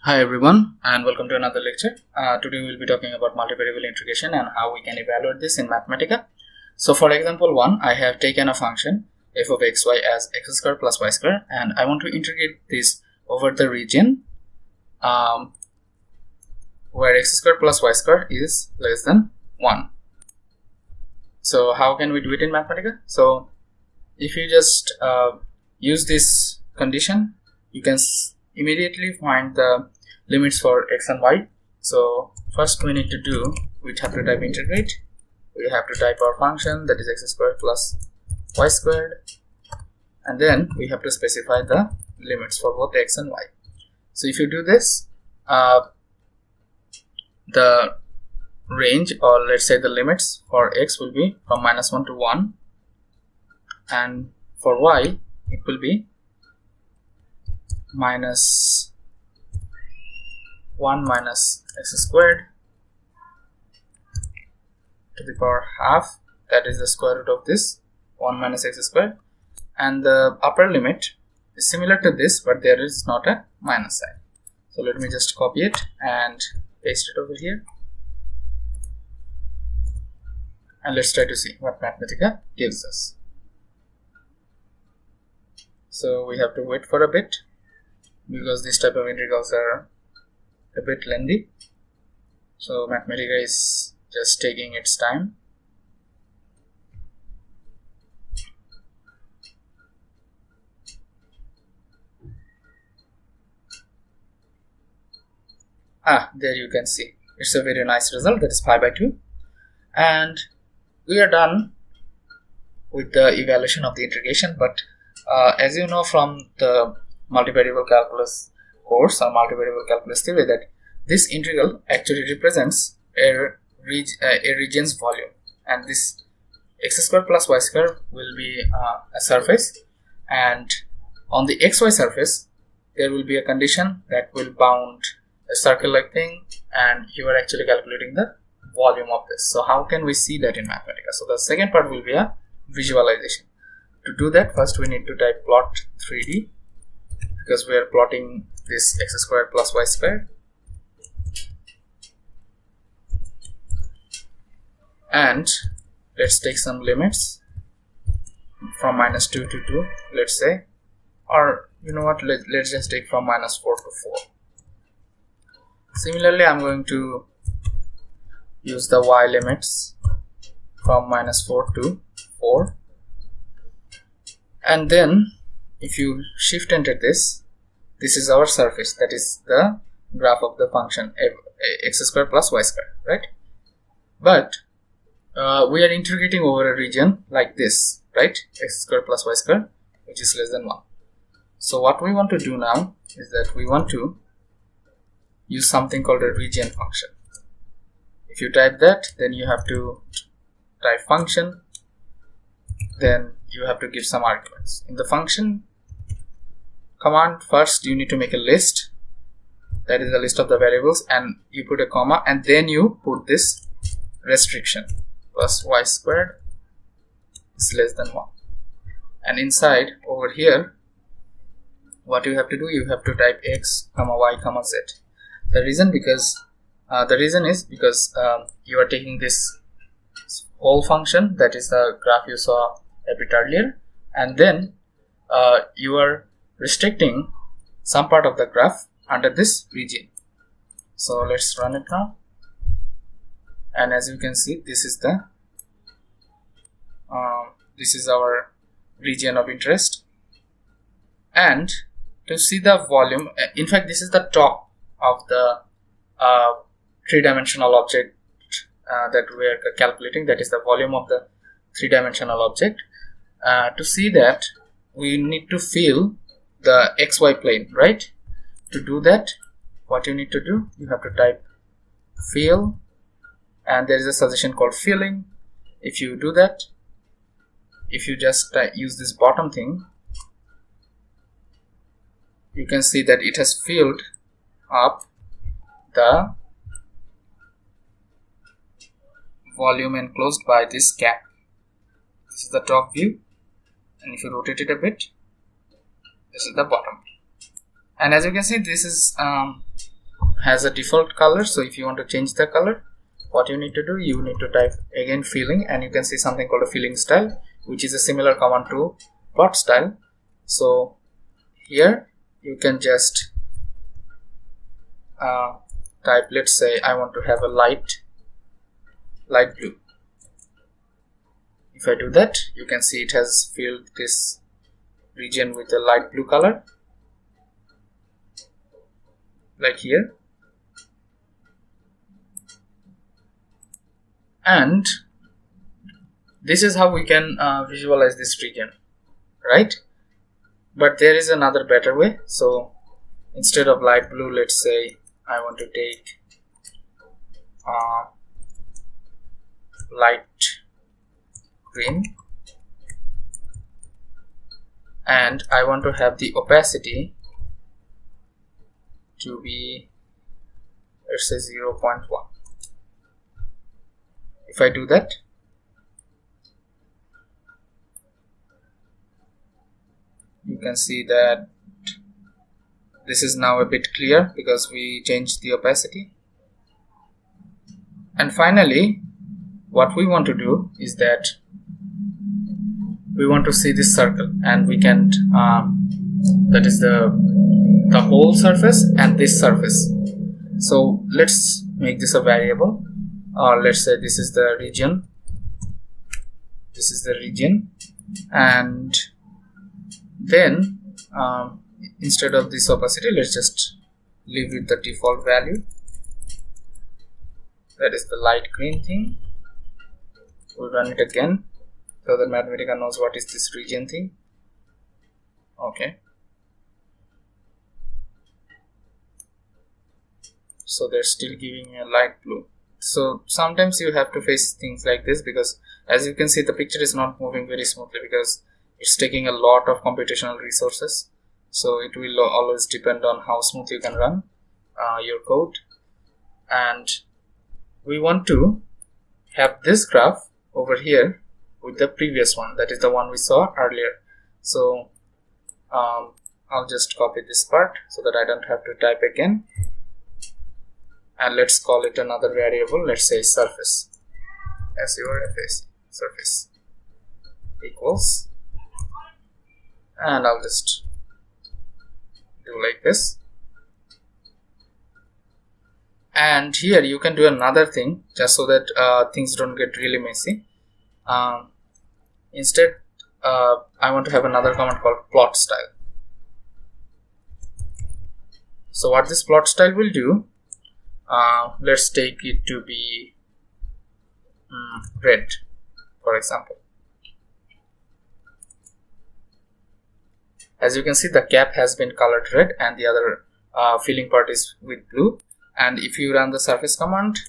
Hi everyone, and welcome to another lecture. Today we will be talking about multivariable integration and how we can evaluate this in Mathematica. So for example 1, I have taken a function f of xy as x square plus y square, and I want to integrate this over the region where x square plus y square is less than 1. So how can we do it in Mathematica? So if you just use this condition, you can immediately find the limits for x and y. So first we have to type integrate. We have to type our function, that is x squared plus y squared, and then we have to specify the limits for both x and y. So if you do this, the range, or let's say the limits for x will be from -1 to 1, and for y it will be -1 minus x squared to the power half, that is the square root of this 1 minus x squared, and the upper limit is similar to this, but there is not a minus sign. So let me just copy it and paste it over here, and let's try to see what Mathematica gives us. So we have to wait for a bit because this type of integrals are a bit lengthy, so Mathematica is just taking its time. There you can see it's a very nice result, that is pi by 2, and we are done with the evaluation of the integration. But as you know from the multivariable calculus course or multivariable calculus theory, that this integral actually represents a region's volume, and this x square plus y square will be a surface, and on the xy surface there will be a condition that will bound a circle like thing, and you are actually calculating the volume of this. So how can we see that in Mathematica? So the second part will be a visualization. To do that, first we need to type plot 3D, because we are plotting this x squared plus y squared, and let's take some limits from -2 to 2, let's say, or you know what, let's just take from -4 to 4. Similarly, I'm going to use the y limits from -4 to 4, and then if you shift enter this is our surface, that is the graph of the function x squared plus y squared, right? But we are integrating over a region like this, right? X squared plus y squared, which is less than 1. So what we want to do now is that we want to use something called a region function. If you type that, then you have to type function, then you have to give some arguments. In the function command, first you need to make a list, that is the list of the variables, and you put a comma, and then you put this restriction, plus y squared is less than 1, and inside over here what you have to do, you have to type x comma y comma z. The reason is because you are taking this whole function, that is the graph you saw a bit earlier, and then you are restricting some part of the graph under this region. So let's run it now, and as you can see, this is our region of interest. And to see the volume, in fact this is the top of the three-dimensional object that we are calculating, that is the volume of the three-dimensional object. To see that, we need to fill the xy plane, right? To do that, what you need to do, you have to type fill, and there is a suggestion called filling. If you do that, if you just use this bottom thing, you can see that it has filled up the volume enclosed by this gap. This is the top view, and if you rotate it a bit, this is the bottom. And as you can see, this is has a default color, so if you want to change the color, what you need to do, you need to type again filling, and you can see something called a filling style, which is a similar command to plot style. So here you can just type, let's say I want to have a light blue. If I do that, you can see it has filled this region with a light blue color, like here. And this is how we can visualize this region, right? But there is another better way. So instead of light blue, let's say I want to take light green, and I want to have the opacity to be, let's say, 0.1. If I do that, you can see that this is now a bit clear because we changed the opacity. And finally, what we want to do is that we want to see this circle, and we can that is the whole surface and this surface. So let's make this a variable, or let's say this is the region, and then instead of this opacity, let's just leave with the default value, that is the light green thing. We'll run it again so that Mathematica knows what is this region thing. Okay, so they're still giving me a light blue. So sometimes you have to face things like this, because as you can see, the picture is not moving very smoothly because it's taking a lot of computational resources. So it will always depend on how smooth you can run your code. And we want to have this graph over here with the previous one, that is the one we saw earlier. So I'll just copy this part so that I don't have to type again, and let's call it another variable. Let's say surface, SURFACE, surface equals, and I'll just do like this. And here you can do another thing, just so that things don't get really messy. Instead, I want to have another command called plot style. So what this plot style will do, let's take it to be red, for example. As you can see, the cap has been colored red and the other filling part is with blue. And if you run the surface command,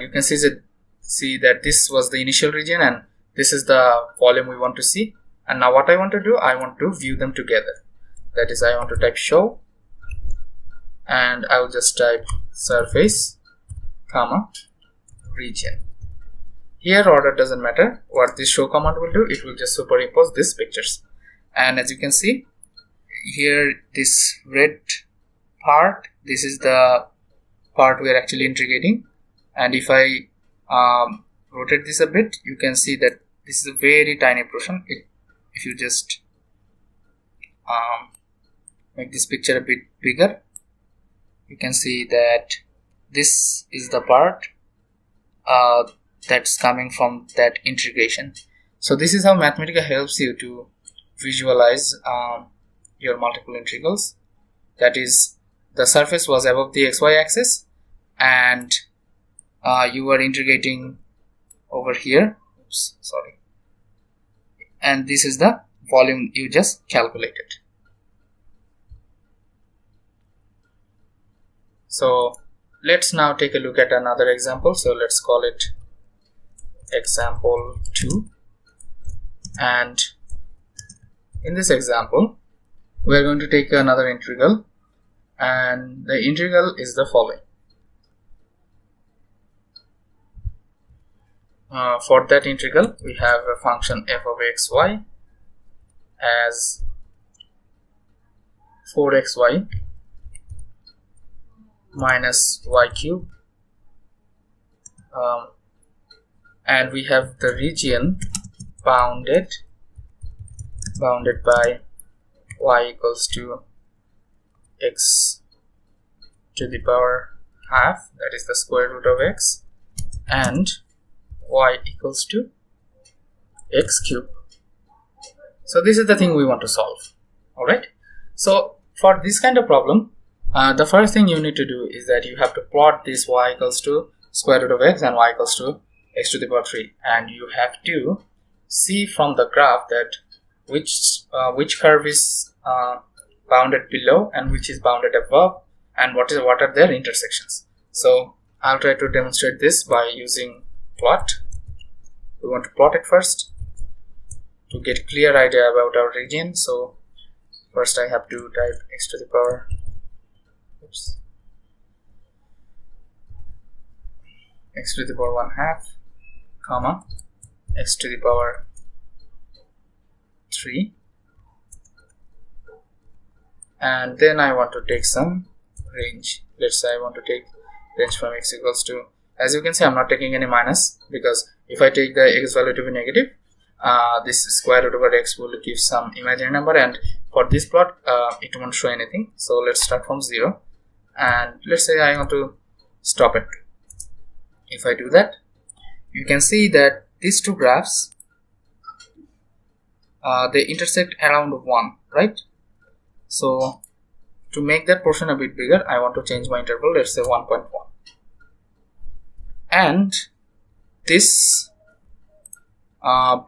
you can see that this was the initial region and this is the volume we want to see. And now what I want to do, I want to view them together. That is, I want to type show, and I will just type surface, comma, region. Here order doesn't matter. What this show command will do, it will just superimpose these pictures. And as you can see here, this red part, this is the part we are actually integrating. And if I rotate this a bit, you can see that this is a very tiny portion. If you just make this picture a bit bigger, you can see that this is the part that's coming from that integration. So this is how Mathematica helps you to visualize your multiple integrals. That is, the surface was above the xy axis and you were integrating over here. Oops, sorry. And this is the volume you just calculated. So let's now take a look at another example. So let's call it example 2. And in this example, we are going to take another integral, and the integral is the following. For that integral, we have a function f of xy as 4xy minus y cube, and we have the region bounded by y equals to x to the power half, that is the square root of x, and y equals to x cube. So this is the thing we want to solve. Alright, so for this kind of problem, the first thing you need to do is that you have to plot this y equals to square root of x and y equals to x to the power 3, and you have to see from the graph that which curve is bounded below and which is bounded above, and what are their intersections. So I'll try to demonstrate this by using plot. We want to plot it first to get clear idea about our region. So first I have to type x to the power x to the power 1/2 comma x to the power 3, and then I want to take some range. Let's say I want to take range from x equals to, as you can see I'm not taking any minus, because if I take the x value to be negative, this square root over x will give some imaginary number, and for this plot it won't show anything. So let's start from 0, and let's say I want to stop it. If I do that, you can see that these two graphs they intersect around 1, right? So to make that portion a bit bigger, I want to change my interval, let's say 1.1, and this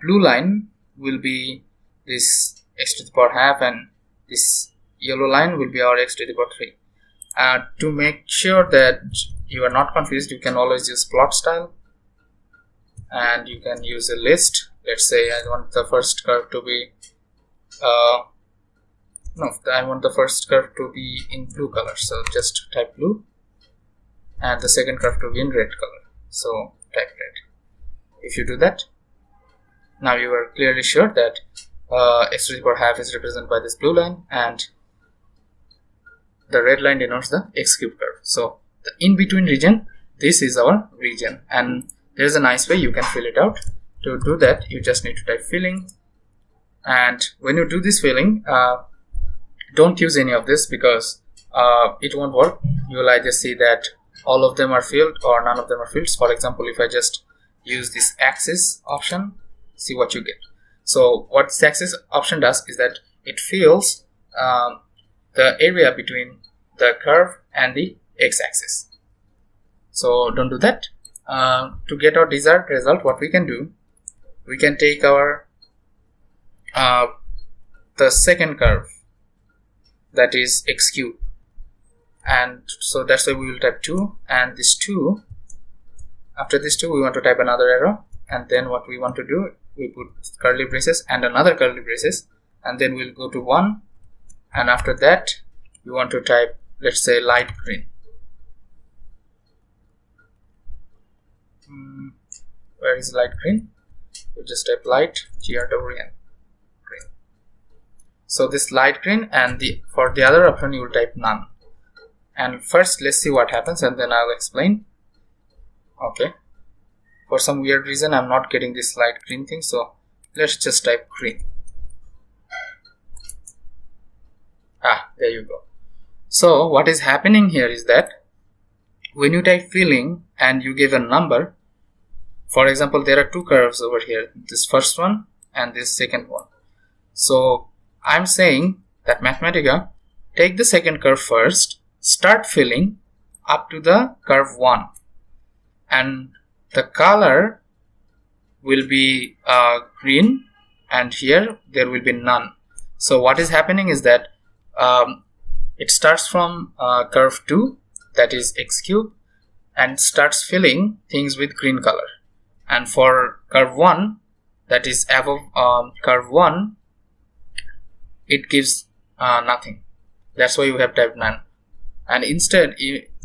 blue line will be this x to the power half, and this yellow line will be our x to the power 3. To make sure that you are not confused, you can always use plot style, and you can use a list. Let's say I want the first curve to be I want the first curve to be in blue color, so just type blue, and the second curve to be in red color, so type red. If you do that, now you are clearly sure that x to the power half is represented by this blue line, and the red line denotes the x cube curve. So the in between region, this is our region, and there is a nice way you can fill it out. To do that, you just need to type filling, and when you do this filling, don't use any of this because it won't work. You will either see that all of them are filled or none of them are filled. For example, if I just use this axis option, see what you get. So what this axis option does is that it fills the area between the curve and the x-axis. So don't do that. To get our desired result, what we can do, we can take our the second curve, that is x cube, and so that's why we will type 2, and this 2, after this 2 we want to type another arrow, and then what we want to do, we put curly braces and another curly braces, and then we'll go to 1, and after that we want to type, let's say, light green. Where is light green? You just type light green. So this light green, and for the other option you will type none. And first let's see what happens, and then I'll explain. Okay, for some weird reason I'm not getting this light green thing, so let's just type green. There you go. So what is happening here is that when you type filling and you give a number, for example, there are two curves over here, this first one and this second one. So I'm saying that Mathematica, take the second curve first, start filling up to the curve 1, and the color will be green, and here there will be none. So what is happening is that it starts from curve 2, that is x cube, and starts filling things with green color, and for curve 1, that is above curve 1, it gives nothing. That's why you have typed none, and instead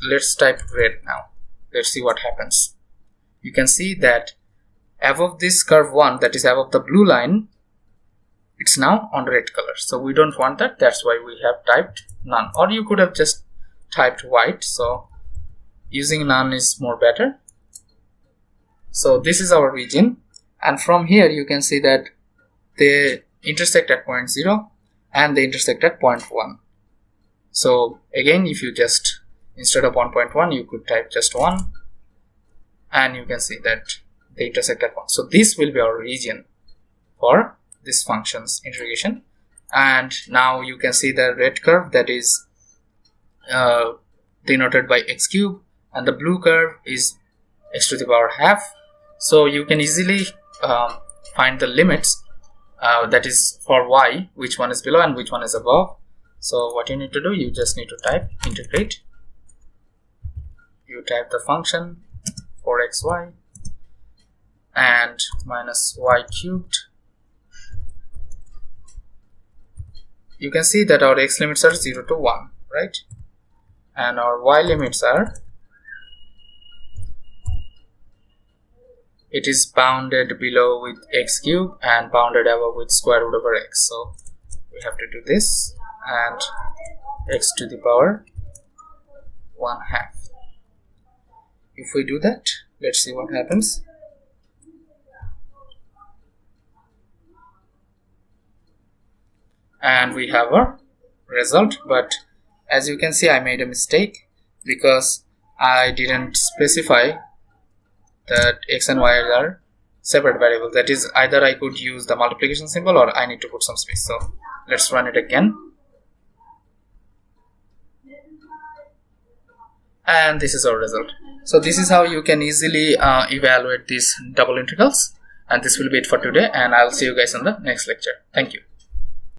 let's type red. Now let's see what happens. You can see that above this curve 1, that is above the blue line, it's now on red color. So we don't want that, that's why we have typed none, or you could have just typed white. So using none is more better. So this is our region, and from here you can see that they intersect at point 0 and they intersect at point 1. So again, if you just, instead of 1.1, you could type just 1, and you can see that they intersect at 1. So this will be our region for this function's integration. And now you can see the red curve, that is denoted by x cube, and the blue curve is x to the power half. So you can easily find the limits, that is for y, which one is below and which one is above. So what you need to do, you just need to type integrate. You type the function 4xy and minus y cubed. You can see that our x limits are 0 to 1, right? And our y limits are, it is bounded below with x cube and bounded above with square root over x. So we have to do this, and x to the power 1/2. If we do that, let's see what happens. And we have our result, but as you can see, I made a mistake because I didn't specify that x and y are separate variables. That is, either I could use the multiplication symbol or I need to put some space. So let's run it again, and this is our result. So this is how you can easily evaluate these double integrals, and this will be it for today, and I'll see you guys in the next lecture. Thank you.